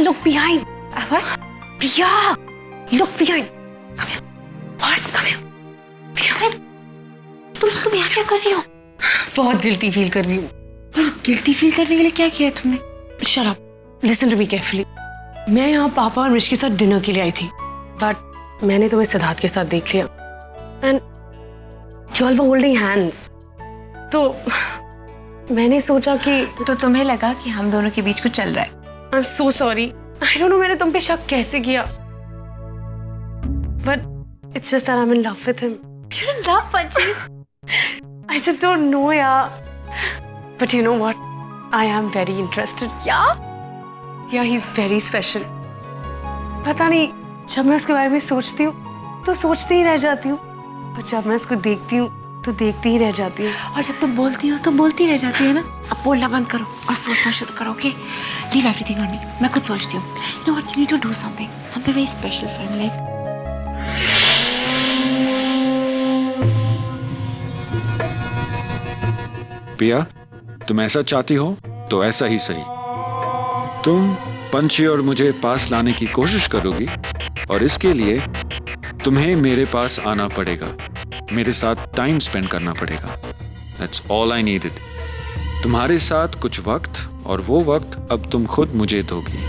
look behind. What? Pia, look behind. Come here. What? Come here. Behind. तुम यहाँ क्या कर रही हो? बहुत गिल्टी फील कर रही हूँ। पर गिल्टी फील करने के लिए क्या किया है तुमने? Shut up. Listen to me carefully. मैं यहाँ पापा और मिश के साथ डिनर के लिए आई थी, बट मैंने तुम्हें सिद्धार्थ के साथ देख लिया and you all were holding hands. तो मैंने सोचा कि तो तुम्हें लगा कि हम दोनों के बीच कुछ चल रहा है। I'm so sorry. I don't know मैंने तुम पे शक कैसे किया. But it's just that I'm in love with him. You're in love, Panchi? I just don't know यार. But you know what? I am very interested. Yeah, he's very special. पता नहीं, जब मैं उसके बारे में सोचती हूँ तो सोचती ही रह जाती हूँ, और जब मैं उसको देखती हूँ तो देखती ही रह जाती हूँ, और जब तुम बोलती हो तो बोलती रह जाती है ना। अब बोलना बंद करो और सोचना शुरू करो, okay? Leave everything on me. मैं खुद सोचती हूँ। You know what, you need to do something very special for me, like Piya, तुम ऐसा चाहती हो तो ऐसा ही सही। तुम पंछी और मुझे पास लाने की कोशिश करोगी, और इसके लिए तुम्हें मेरे पास आना पड़ेगा, मेरे साथ टाइम स्पेंड करना पड़ेगा। That's all I needed. तुम्हारे साथ कुछ वक्त, और वो वक्त अब तुम खुद मुझे दोगी।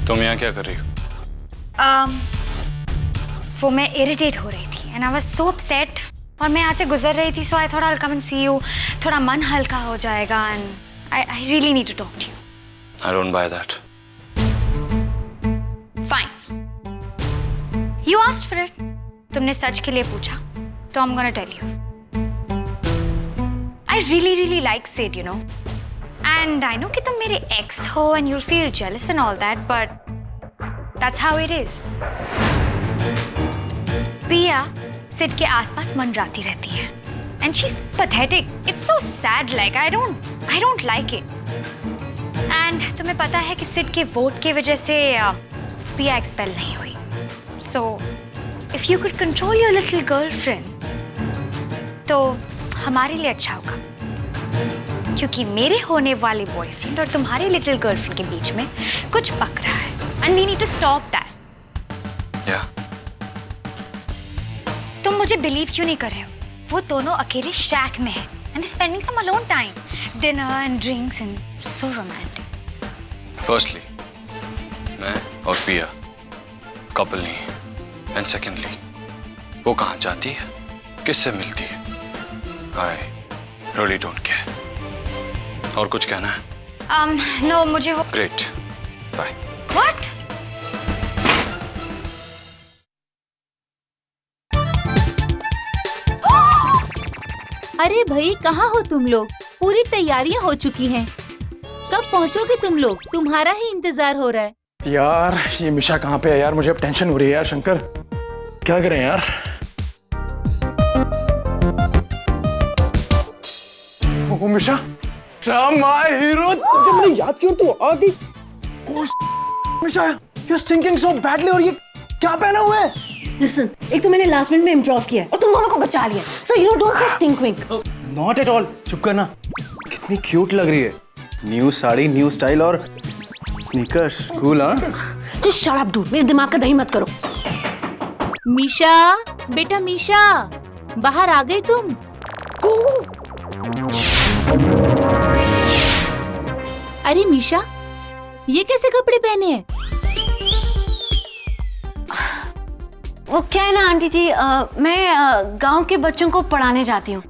तुम यहाँ क्या कर रही हो? वो मैं इरिटेट हो रही थी and I was so upset, और मैं यहाँ से गुजर रही थी, so I thought I will come and see you. थोड़ा मन हल्का हो जाएगा and I really need to talk to you. I don't buy that. Fine, you asked for it. तुमने सच के लिए पूछा तो I am gonna tell you. I really like Sid, you know, and I know कि तुम मेरे एक्स हो and you feel jealous and all that, but that's how it is. पिया सिड के आसपास मंडराती रहती है and she is pathetic. It's so sad, like I don't like it. And तुम्हें पता है कि सिड के वोट की वजह से पिया एक्सपेल नहीं हुई। सो if you could control your little girlfriend तो हमारे लिए अच्छा होगा, क्योंकि मेरे होने वाले बॉयफ्रेंड और तुम्हारी लिटिल गर्लफ्रेंड के बीच में कुछ पक रहा है and we need to stop that. या तुम मुझे बिलीव क्यों नहीं कर रहे हो? वो दोनों अकेले शैक में हैं and spending some alone time, dinner and drinks and so romantic. Firstly मैं और पिया कपल नहीं है, एंड सेकेंडली वो कहाँ जाती है, किससे मिलती है, आई रियली डोंट केयर। और कुछ कहना है? नो, मुझे वो ग्रेट, बाय। व्हाट? अरे भाई, कहाँ हो तुम लोग? पूरी तैयारियां हो चुकी हैं। कब पहुँचोगे तुम लोग? तुम्हारा ही इंतजार हो रहा है। यार ये मिशा कहाँ पे है यार? मुझे अब टेंशन हो रही है यार। शंकर, क्या करें यार? ओ मिशा, माय हीरो, जब मैंने याद किया तो आ गई। Misha, you are stinking so badly, और ये क्या पहना हुआ है? लिसन, एक तो मैंने लास्ट मिनट में इम्प्रोव किया और तुम दोनों को बचा लिया। So you don't say stink wink. Not at all. चुप करना। कितनी क्यूट लग रही है। न्यू साड़ी, न्यू स्टाइल और स्नीकर्स, कूल। हाँ, जस्ट शट अप डूड, मेरे दिमाग का दही मत करो। मीशा, बेटा मीशा, बाहर आ गई तुम? अरे मीशा, ये कैसे कपड़े पहने हैं? वो क्या है ना आंटी जी, मैं गांव के बच्चों को पढ़ाने जाती हूँ,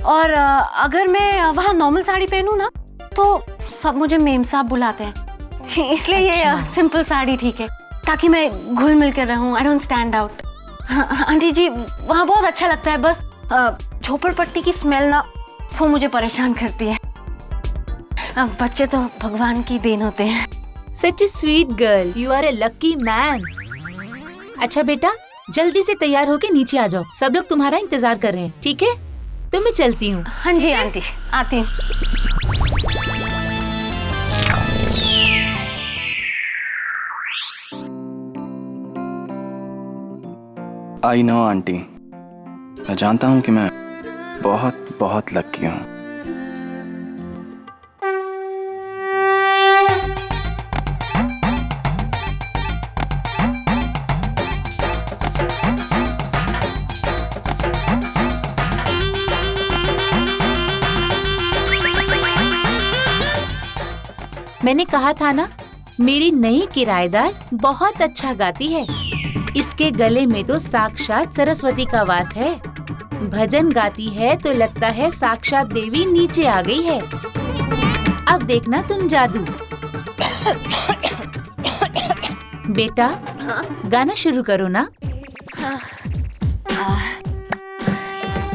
और अगर मैं वहाँ नॉर्मल साड़ी पहनूं ना तो सब मुझे मेम साहब बुलाते हैं। इसलिए ये सिंपल साड़ी ठीक है, ताकि मैं घुल मिल कर रहूं। I don't stand out. Aunty ji, वहाँ बहुत अच्छा लगता है, बस झोपड़पट्टी की स्मेल ना वो मुझे परेशान करती है। बच्चे तो भगवान की देन होते हैं। Such a sweet girl, you are a lucky man. अच्छा बेटा, जल्दी से तैयार होके नीचे आ जाओ, सब लोग तुम्हारा इंतजार कर रहे हैं, ठीक है? तो मैं चलती हूँ। हाँ जी आंटी, आती हूँ। आई नो आंटी, मैं जानता हूँ कि मैं बहुत बहुत लकी हूँ। मैंने कहा था ना, मेरी नई किराएदार बहुत अच्छा गाती है। इसके गले में तो साक्षात सरस्वती का वास है। भजन गाती है तो लगता है साक्षात देवी नीचे आ गई है। अब देखना तुम जादू। बेटा, गाना शुरू करो ना।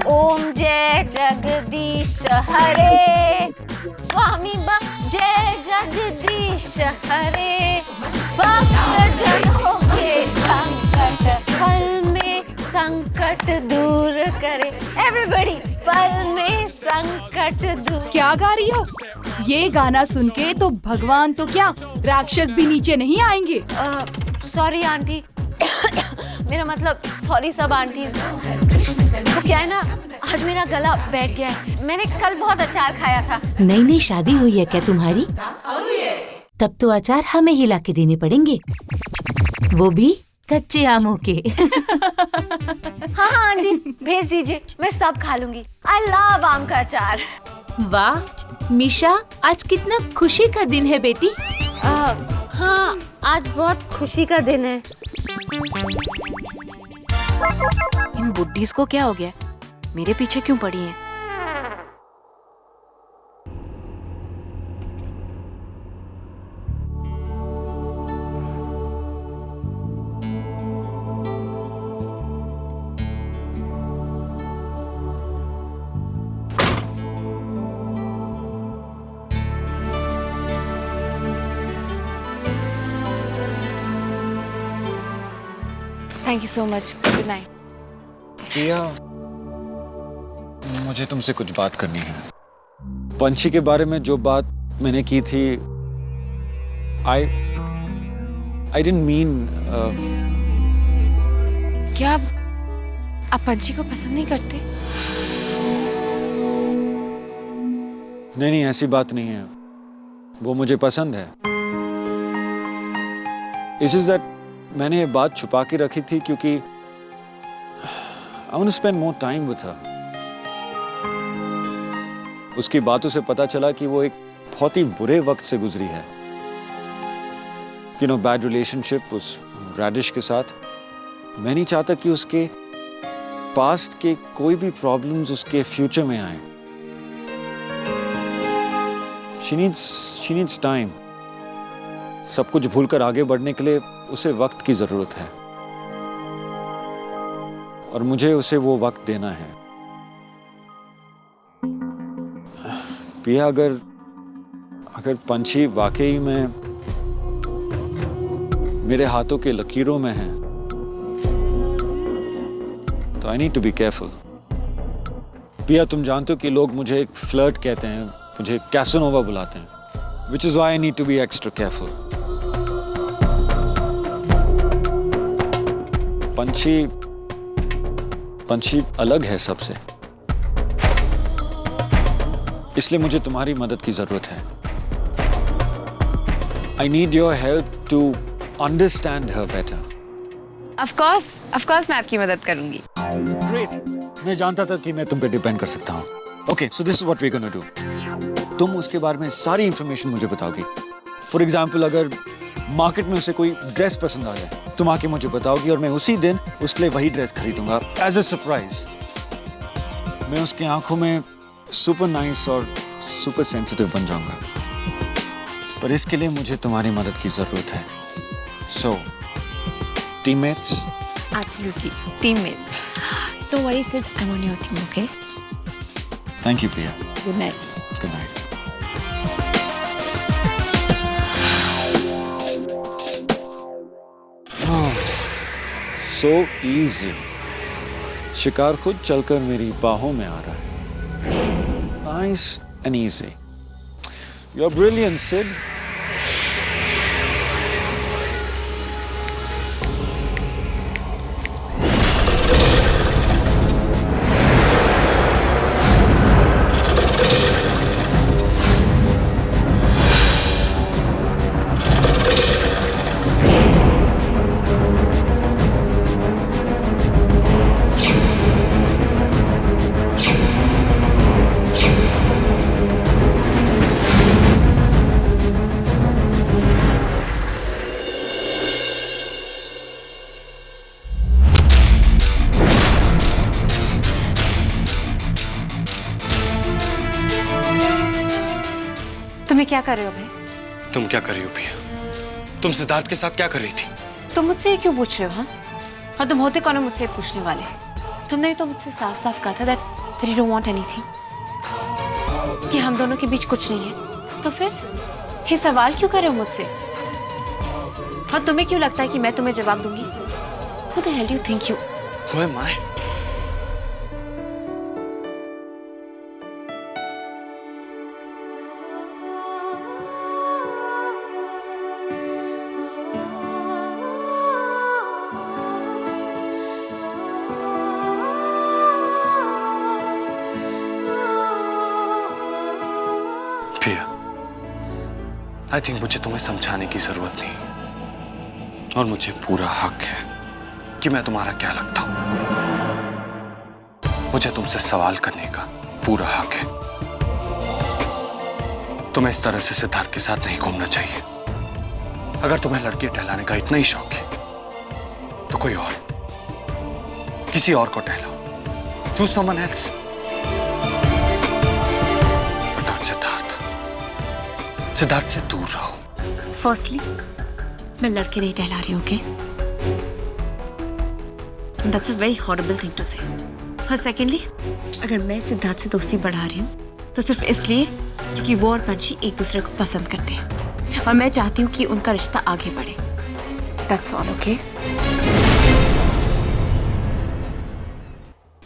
ओम जय जगदीश हरे, स्वामी जय जगदीश हरे, भक्त जनों के संकट पल में संकट दूर करे। एवरीबॉडी, पल में संकट दूर। क्या गा रही हो? ये गाना सुन के तो भगवान तो क्या, राक्षस भी नीचे नहीं आएंगे। सॉरी आंटी, मेरा मतलब सॉरी सब आंटी। तो क्या है ना, आज मेरा गला बैठ गया है। मैंने कल बहुत अचार खाया था। नई नई शादी हुई है क्या तुम्हारी? तब तो अचार हमें ही लाके देने पड़ेंगे, वो भी कच्चे आमों के। हाँ हाँ आंटी, भेज दीजिए, मैं सब खा लूंगी। आई लव आम का अचार। वाह मिशा, आज कितना खुशी का दिन है बेटी। हाँ, आज बहुत खुशी का दिन है। इन बुड्ढीज को क्या हो गया? मेरे पीछे क्यों पड़ी हैं? Thank you so much. Good night. Priya, मुझे तुमसे कुछ बात करनी है। पंछी के बारे में जो बात मैंने की थी, I didn't mean क्या आप पंछी को पसंद नहीं करते? नहीं, ऐसी बात नहीं है। वो मुझे पसंद है। It's just that मैंने ये बात छुपा के रखी थी क्योंकि I want to spend more time with her. उसकी बातों से पता चला कि वो एक बहुत ही बुरे वक्त से गुजरी है। बैड रिलेशनशिप उस रैडिश के साथ। मैं नहीं चाहता कि उसके पास्ट के कोई भी प्रॉब्लम्स उसके फ्यूचर में आए। She needs time. सब कुछ भूलकर आगे बढ़ने के लिए उसे वक्त की जरूरत है, और मुझे उसे वो वक्त देना है। पिया, अगर पंछी वाकई में मेरे हाथों के लकीरों में है, तो I need to be careful. पिया, तुम जानते हो कि लोग मुझे एक फ्लर्ट कहते हैं, मुझे कैसनोवा बुलाते हैं, which is why I need to be extra careful. पंछी अलग है सबसे, इसलिए मुझे तुम्हारी मदद की जरूरत है। I need your help to understand her better. Of course मैं आपकी मदद करूंगी। Great. मैं जानता था कि मैं तुम पे डिपेंड कर सकता हूँ। Okay, so this is what we're gonna do. तुम उसके बारे में सारी इंफॉर्मेशन मुझे बताओगी। फॉर एग्जाम्पल, अगर मार्केट में उसे कोई ड्रेस पसंद आ जाए, तुम आके मुझे बताओगी और मैं उसी दिन उसके लिए वही ड्रेस खरीदूंगा एज अ सरप्राइज। मैं उसकी आंखों में सुपर नाइस और सुपर सेंसिटिव बन जाऊंगा, पर इसके लिए मुझे तुम्हारी मदद की जरूरत है। सो teammates? Absolutely, teammates. Don't worry, Sid. I'm on your team, okay? Thank you, Priya. Good night. Good night. So easy. शिकार खुद चलकर मेरी बाहों में आ रहा है। Nice and easy. You're brilliant, Sid. क्या कर रहे हो भाई? तुम क्या कर रही हो पिया? तुम सिद्धार्थ के साथ क्या कर रही थी? तुम मुझसे ये क्यों पूछ रहे हो? हाँ हाँ, तुम होते कौन हो मुझसे पूछने वाले? तुमने तो मुझसे साफ साफ कहा था that you don't want anything, कि हम दोनों के बीच कुछ नहीं है। तो फिर ये सवाल क्यों कर रहे हो मुझसे? हाँ, तुम्हें क्यों लगता है कि मैं तुम्हें जवाब दूंगी? Who the hell do you think you? Who am I? पिया, आई थिंक मुझे तुम्हें समझाने की जरूरत नहीं, और मुझे पूरा हक है कि मैं तुम्हारा क्या लगता हूं। मुझे तुमसे सवाल करने का पूरा हक है। तुम्हें इस तरह से सिद्धार्थ के साथ नहीं घूमना चाहिए। अगर तुम्हें लड़के टहलाने का इतना ही शौक है तो कोई और, किसी और को टहलाओ। Choose someone else, but not Siddharth. Siddharth से दूर रहो। फर्स्टली, मैं लड़के नहीं टहला रही हूँ, okay? That's a very horrible thing to say. और सेकेंडली, अगर मैं सिद्धार्थ से दोस्ती बढ़ा रही हूँ तो सिर्फ इसलिए क्योंकि वो और पंछी एक दूसरे को पसंद करते हैं और मैं चाहती हूँ कि उनका रिश्ता आगे बढ़े। That's all, okay?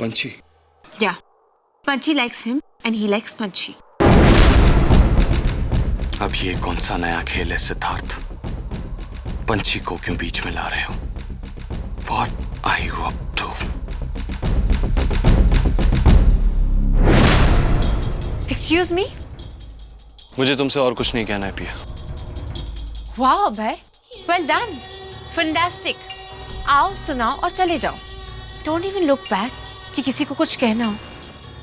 पंछी? Yeah. पंछी likes him and he likes पंछी. अब ये कौन सा नया खेल है सिद्धार्थ? पंछी को क्यों बीच में ला रहे हो? What are you up to? Excuse me? मुझे तुमसे और कुछ नहीं कहना है पिया। Wow, अभय, well done, fantastic. आओ, सुनाओ और चले जाओ. Don't even look back कि किसी को कुछ कहना हो,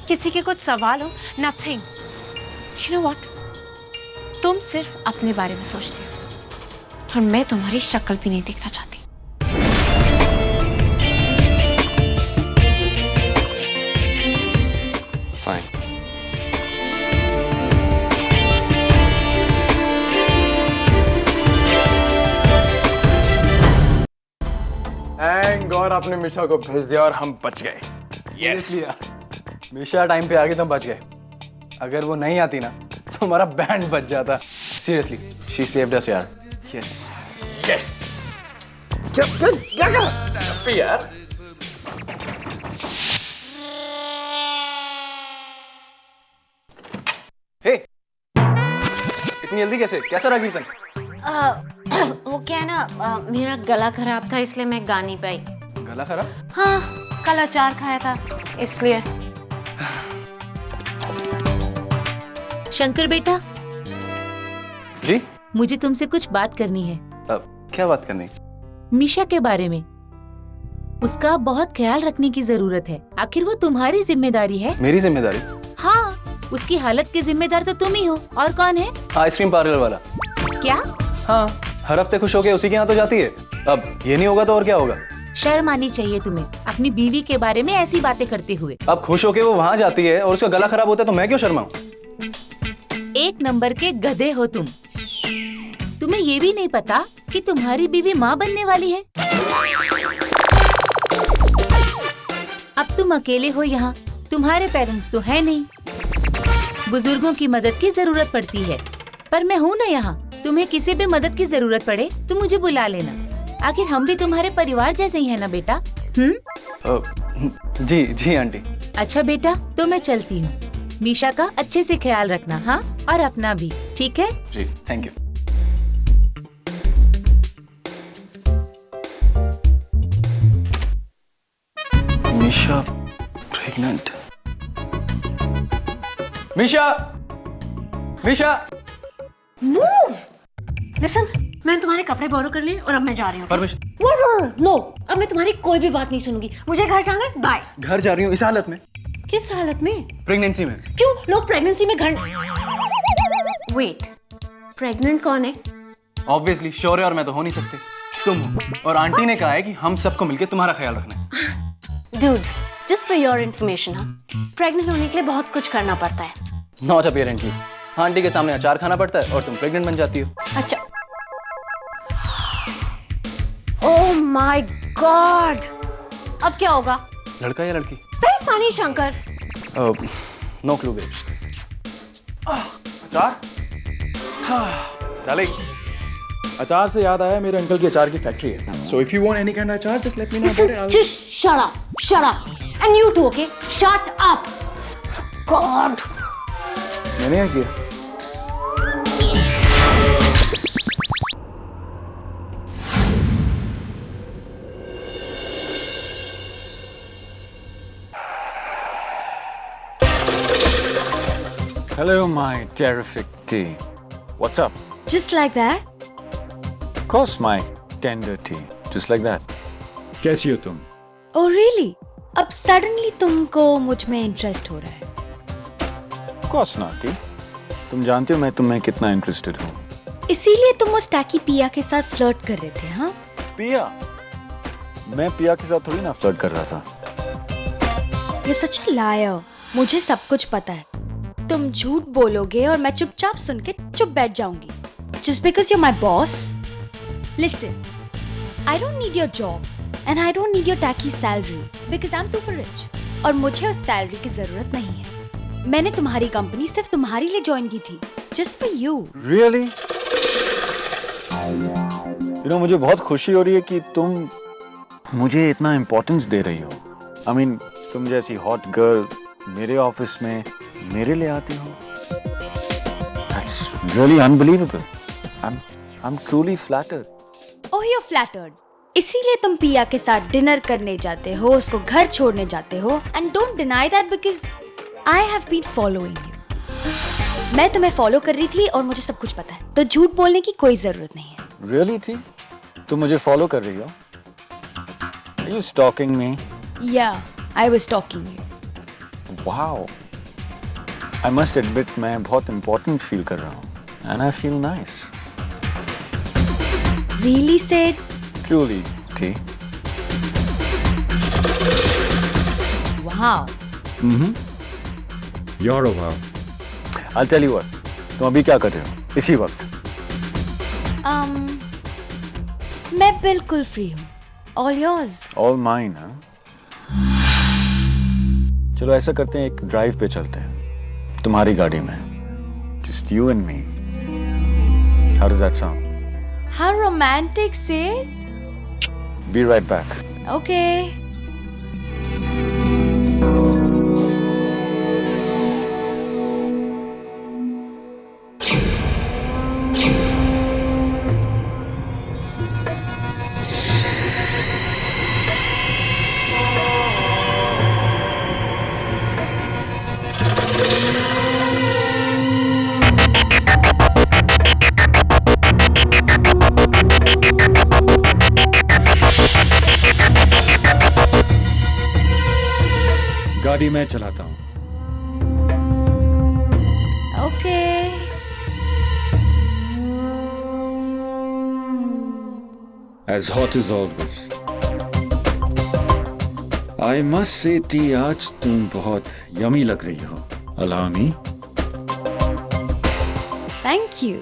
किसी के कुछ सवाल हो, nothing. You know what? तुम सिर्फ अपने बारे में सोचते हो और मैं तुम्हारी शक्ल भी नहीं देखना चाहती। Fine. थैंक गॉड आपने मिशा को भेज दिया और हम बच गए। Yes. मिशा टाइम पे आ गई तो हम बच गए। अगर वो नहीं आती ना तो हमारा बैंड बच जाता। सीरियसली, शी सेव्ड अस यार। Yes yes. क्या कर यार? हे, इतनी जल्दी कैसे? कैसा रहा कीर्तन? वो क्या है ना, मेरा गला खराब था इसलिए मैं गा नहीं पाई। गला खराब? हाँ, कल अचार खाया था इसलिए। शंकर बेटा, जी? मुझे तुमसे कुछ बात करनी है। क्या बात करनी? मीशा के बारे में। उसका बहुत ख्याल रखने की जरूरत है। आखिर वो तुम्हारी जिम्मेदारी है। मेरी जिम्मेदारी? हाँ, उसकी हालत के जिम्मेदार तो तुम ही हो, और कौन है? आइसक्रीम पार्लर वाला। क्या? हाँ, हर हफ्ते खुश होके उसी के यहाँ तो जाती है। अब ये नहीं होगा तो और क्या होगा? शर्म आनी चाहिए तुम्हें अपनी बीवी के बारे में ऐसी बातें करते हुए। अब खुश होके वो वहाँ जाती है और उसका गला खराब होता है तो मैं क्यों शर्माऊं? एक नंबर के गधे हो तुम। तुम्हें ये भी नहीं पता कि तुम्हारी बीवी माँ बनने वाली है। अब तुम अकेले हो यहाँ, तुम्हारे पेरेंट्स तो है नहीं। बुजुर्गों की मदद की जरूरत पड़ती है, पर मैं हूँ ना यहाँ। तुम्हें किसी भी मदद की जरूरत पड़े तो मुझे बुला लेना। आखिर हम भी तुम्हारे परिवार जैसे ही है ना बेटा। जी जी आंटी। अच्छा बेटा, तो मैं चलती हूँ। मीशा का अच्छे से ख्याल रखना, हाँ, और अपना भी, ठीक है? जी, thank you. Misha pregnant. Misha, Misha, listen, मैंने तुम्हारे कपड़े बोरो कर लिए और अब मैं जा रही हूँ। परमिशन? नो, अब मैं तुम्हारी कोई भी बात नहीं सुनूंगी। मुझे घर जाना है, बाय। घर जा रही हूँ इस हालत में? किस हालत में? प्रेगनेंसी में। क्यों लोग प्रेगनेंसी में घर? वेट, प्रेग्नेंट कौन है? ऑब्वियसली शौर्य और मैं तो हो नहीं सकते, तुम हो। और आंटी ने कहा है कि हम सबको मिलकर तुम्हारा ख्याल रखना है। Dude, just for your information, हाँ, प्रेग्नेंट होने के लिए बहुत कुछ करना पड़ता है। Not apparently. आंटी के सामने अचार खाना पड़ता है और तुम प्रेग्नेंट बन जाती हो। अच्छा। ओह माय गॉड, अब क्या होगा? लड़का या लड़की? Very funny Shankar. No clue babes. अचार? डार्लिंग, अचार से याद आया मेरे अंकल की अचार की फैक्ट्री है। So if you want any kind of achaar just let me know about it. Just shut up. And you too, okay? Shut up. God. मैंने क्या किया? Hello, my terrific tea. What's up? Just like that? Of course, my tender tea. Just like that. कैसी हो तुम? Oh really? अब suddenly तुमको मुझ में इंटरेस्ट हो रहा है? Of course not, tea. तुम जानते हो मैं तुम्हें कितना इंटरेस्टेड हूँ। इसीलिए तुम उस टैकी पिया के साथ फ्लर्ट कर रहे थे, हाँ? पिया? मैं पिया के साथ थोड़ी ना फ्लर्ट कर रहा था। You're such a liar. मुझे सब कुछ पता है। तुम झूठ बोलोगे और मैं चुपचाप सुन के चुप बैठ जाऊंगी। Just because you're my boss? Listen, I don't need your job and I don't need your tacky salary because I'm super rich. और मुझे उस सैलरी की जरूरत नहीं है। मैंने तुम्हारी कंपनी सिर्फ तुम्हारे लिए ज्वाइन की थी, just for you. Really? You know, मुझे बहुत खुशी हो रही है कि तुम मुझे इतना इम्पोर्टेंस दे रही हो। I mean, तुम जैसी हॉट गर्ल मेरे ऑफिस में मेरे लिए आती हो। That's really unbelievable. I'm truly flattered. Oh, you're flattered. इसीलिए तुम पिया के साथ डिनर करने जाते हो, उसको घर छोड़ने जाते हो, and don't deny that because I have been following you. मैं तुम्हें फॉलो कर रही थी और मुझे सब कुछ पता है, तो झूठ बोलने की कोई जरूरत नहीं है। Really, थी? तुम मुझे फॉलो कर रही हो? Are you stalking me? Yeah, I was stalking you. Wow. I must admit मैं बहुत important feel कर रहा हूँ, and I feel nice. Really, Sid? Truly, T. Wow. You're a wow. I'll tell you what. तुम अभी क्या कर रहे हो? इसी वक्त. मैं बिल्कुल फ्री हूँ. All yours. All mine, huh? चलो ऐसा करते हैं, एक ड्राइव पे चलते हैं तुम्हारी गाड़ी में, just you and me. How does that sound? How romantic, Sid. Be right back. Okay. गाड़ी मैं चलाता हूँ। Okay. As hot as always. I must say, T, आज तुम बहुत यमी लग रही हो। Allow me. Thank you.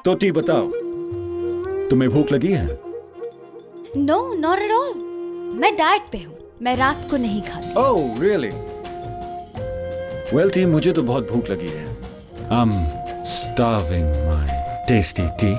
तो टी बताओ, तुम्हें भूख लगी है? No, not at all. मैं डाइट पे हूँ. मैं रात को नहीं खाती. Oh, really? Well, टी, मुझे तो बहुत भूख लगी है. I'm starving, my tasty tea.